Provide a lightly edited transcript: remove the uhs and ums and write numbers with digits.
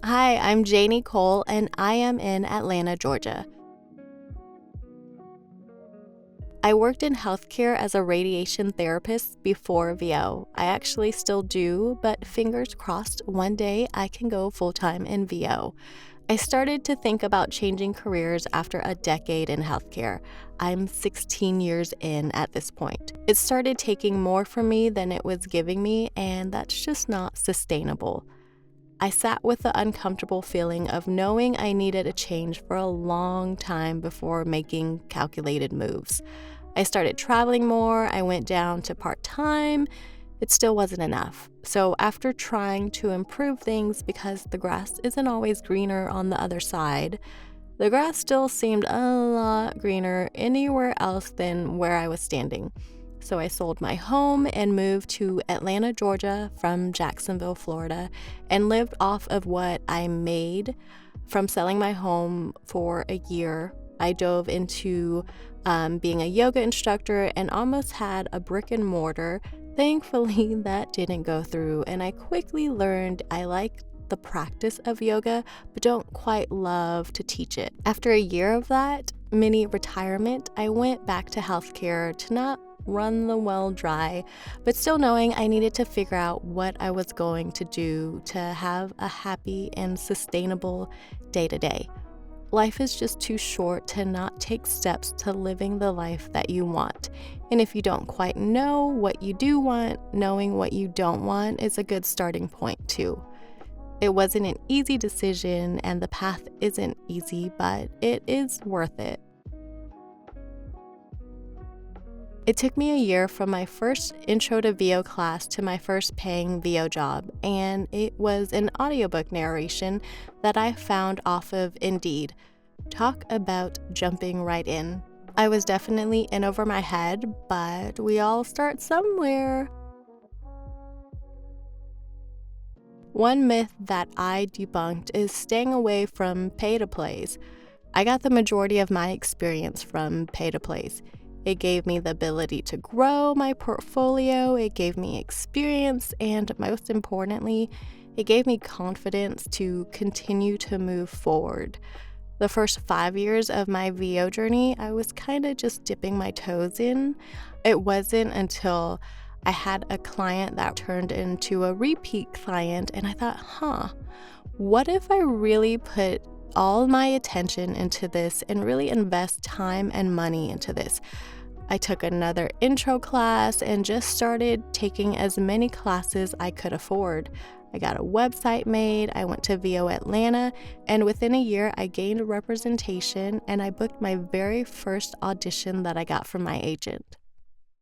Hi, I'm Janie Cole, and I am in Atlanta, Georgia. I worked in healthcare as a radiation therapist before VO. I actually still do, but fingers crossed, one day I can go full-time in VO. I started to think about changing careers after a decade in healthcare. I'm 16 years in at this point. It started taking more from me than it was giving me, and that's just not sustainable. I sat with the uncomfortable feeling of knowing I needed a change for a long time before making calculated moves. I started traveling more, I went down to part-time. It still wasn't enough. So after trying to improve things because the grass isn't always greener on the other side, the grass still seemed a lot greener anywhere else than where I was standing. So I sold my home and moved to Atlanta, Georgia from Jacksonville, Florida, and lived off of what I made from selling my home for a year. I dove into being a yoga instructor and almost had a brick and mortar. Thankfully, that didn't go through, and I quickly learned I like the practice of yoga, but don't quite love to teach it. After a year of that mini retirement, I went back to healthcare to not run the well dry, but still knowing I needed to figure out what I was going to do to have a happy and sustainable day-to-day. Life is just too short to not take steps to living the life that you want. And if you don't quite know what you do want, knowing what you don't want is a good starting point too. It wasn't an easy decision, and the path isn't easy, but it is worth it. It took me a year from my first intro to VO class to my first paying VO job, and it was an audiobook narration that I found off of Indeed. Talk about jumping right in. I was definitely in over my head, but we all start somewhere. One myth that I debunked is staying away from pay-to-plays. I got the majority of my experience from pay-to-plays. It gave me the ability to grow my portfolio, it gave me experience, and most importantly, it gave me confidence to continue to move forward. The first 5 years of my VO journey, I was kind of just dipping my toes in. It wasn't until I had a client that turned into a repeat client, and I thought, what if I really put all my attention into this and really invest time and money into this? I took another intro class and just started taking as many classes I could afford. I got a website made, I went to VO Atlanta, and within a year I gained representation and I booked my very first audition that I got from my agent.